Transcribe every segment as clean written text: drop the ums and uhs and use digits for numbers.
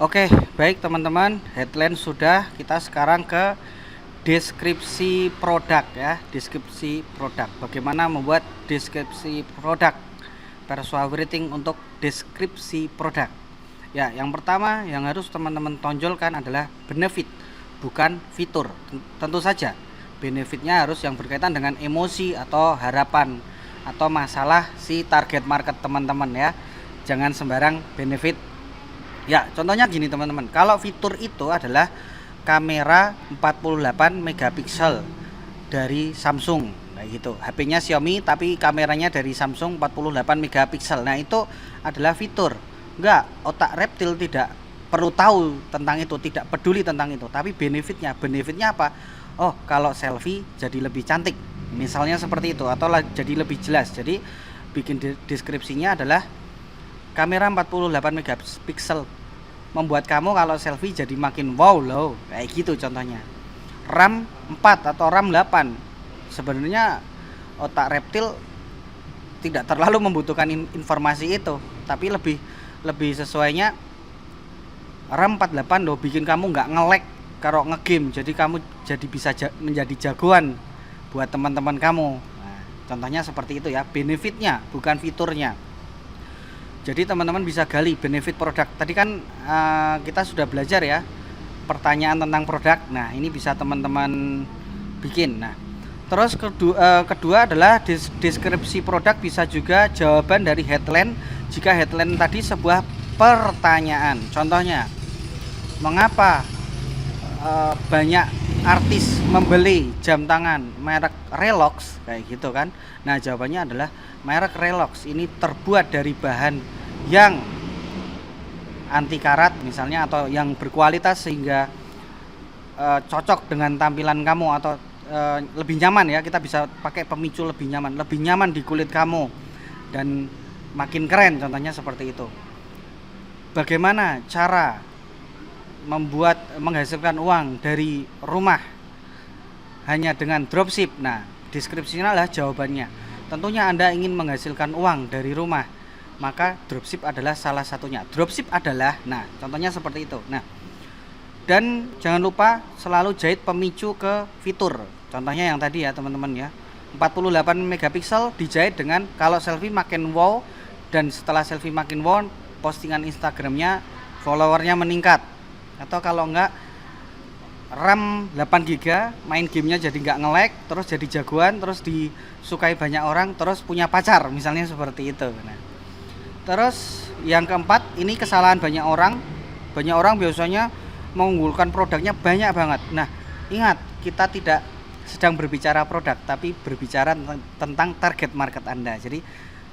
Oke, baik teman-teman, headline sudah, kita sekarang ke deskripsi produk ya, deskripsi produk. Bagaimana membuat deskripsi produk? Persuasive writing untuk deskripsi produk. Ya, yang pertama yang harus teman-teman tonjolkan adalah benefit, bukan fitur. Tentu saja, benefitnya harus yang berkaitan dengan emosi atau harapan atau masalah si target market teman-teman ya. Jangan sembarang benefit. Ya, contohnya gini teman-teman. Kalau fitur itu adalah kamera 48 megapiksel dari Samsung. Kayak gitu. HP-nya Xiaomi tapi kameranya dari Samsung 48 megapiksel. Nah, itu adalah fitur. Enggak, otak reptil tidak perlu tahu tentang itu, tidak peduli tentang itu. Tapi benefitnya apa? Oh, kalau selfie jadi lebih cantik. Misalnya seperti itu atau jadi lebih jelas. Jadi bikin deskripsinya adalah kamera 48 megapiksel membuat kamu kalau selfie jadi makin wow loh, kayak gitu contohnya. RAM 4 atau RAM 8. Sebenarnya otak reptil tidak terlalu membutuhkan informasi itu, tapi lebih sesuainya RAM 48 loh bikin kamu nggak nge-lag kalau ngegame, jadi kamu jadi bisa menjadi jagoan buat teman-teman kamu. Nah, contohnya seperti itu ya, benefitnya bukan fiturnya. Jadi teman-teman bisa gali benefit produk. Tadi kan kita sudah belajar ya pertanyaan tentang produk. Nah, ini bisa teman-teman bikin. Nah, terus kedua adalah deskripsi produk bisa juga jawaban dari headline jika headline tadi sebuah pertanyaan. Contohnya, mengapa banyak artis membeli jam tangan merek Relox kayak gitu kan. Nah, jawabannya adalah merek Relox ini terbuat dari bahan yang anti karat misalnya atau yang berkualitas sehingga cocok dengan tampilan kamu atau lebih nyaman ya, kita bisa pakai pemicu lebih nyaman di kulit kamu dan makin keren, contohnya seperti itu. Bagaimana cara menghasilkan uang dari rumah hanya dengan dropship? Nah, deskripsinya adalah jawabannya. Tentunya Anda ingin menghasilkan uang dari rumah, maka dropship adalah salah satunya. Dropship adalah, nah contohnya seperti itu. Nah, dan jangan lupa selalu jahit pemicu ke fitur. Contohnya yang tadi ya teman-teman ya, 48 megapiksel dijahit dengan kalau selfie makin wow, dan setelah selfie makin wow, postingan Instagramnya followernya meningkat. Atau kalau enggak, RAM 8 GB, main gamenya jadi nggak nge-lag, terus jadi jagoan, terus disukai banyak orang, terus punya pacar, misalnya seperti itu. Nah, terus yang keempat, ini kesalahan banyak orang. Banyak orang biasanya mengunggulkan produknya banyak banget. Nah, ingat, kita tidak sedang berbicara produk, tapi berbicara tentang target market Anda. Jadi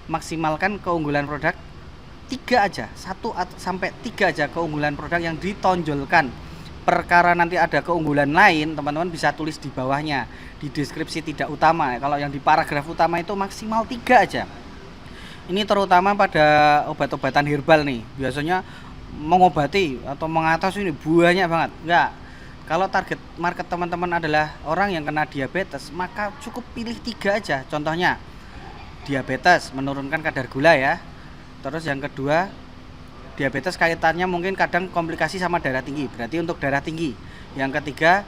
maksimalkan keunggulan produk 3 aja, 1 sampai 3 aja keunggulan produk yang ditonjolkan. Perkara nanti ada keunggulan lain, teman-teman bisa tulis di bawahnya di deskripsi tidak utama. Kalau yang di paragraf utama itu maksimal 3 aja. Ini terutama pada obat-obatan herbal nih, biasanya mengobati atau mengatasi ini banyak banget. Enggak, kalau target market teman-teman adalah orang yang kena diabetes, maka cukup pilih 3 aja. Contohnya diabetes, menurunkan kadar gula ya. Terus yang kedua, diabetes kaitannya mungkin kadang komplikasi sama darah tinggi, berarti untuk darah tinggi. Yang ketiga,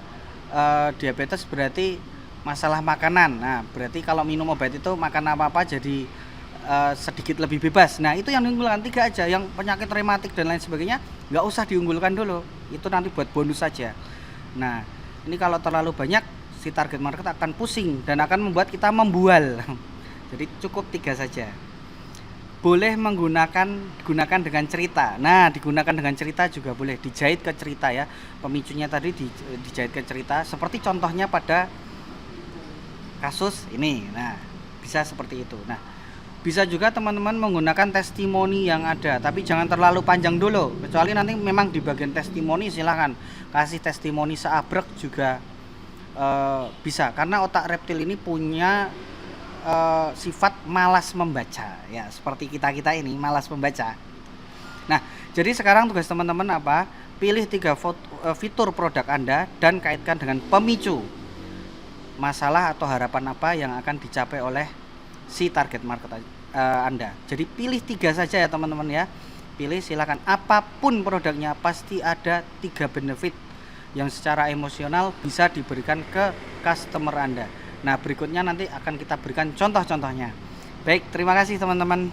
diabetes berarti masalah makanan. Nah, berarti kalau minum obat itu makan apa-apa jadi sedikit lebih bebas. Nah, itu yang diunggulkan 3 aja. Yang penyakit rematik dan lain sebagainya nggak usah diunggulkan dulu, itu nanti buat bonus saja. Nah, ini kalau terlalu banyak, si target market akan pusing dan akan membuat kita membual. Jadi cukup 3 saja. Boleh gunakan dengan cerita. Nah, digunakan dengan cerita juga boleh, dijahit ke cerita ya. Pemicunya tadi dijahit ke cerita, seperti contohnya pada kasus ini. Nah, bisa seperti itu. Nah, bisa juga teman-teman menggunakan testimoni yang ada, tapi jangan terlalu panjang dulu. Kecuali nanti memang di bagian testimoni silahkan kasih testimoni seabrek juga bisa, karena otak reptil ini punya sifat malas membaca ya, seperti kita ini malas membaca. Nah, jadi sekarang tugas teman-teman apa? Pilih 3 fitur produk Anda dan kaitkan dengan pemicu masalah atau harapan apa yang akan dicapai oleh si target market Anda. Jadi pilih 3 saja ya teman-teman ya. pilih, silakan. Apapun produknya pasti ada 3 benefit yang secara emosional bisa diberikan ke customer Anda. Nah, berikutnya nanti akan kita berikan contoh-contohnya. Baik, terima kasih teman-teman.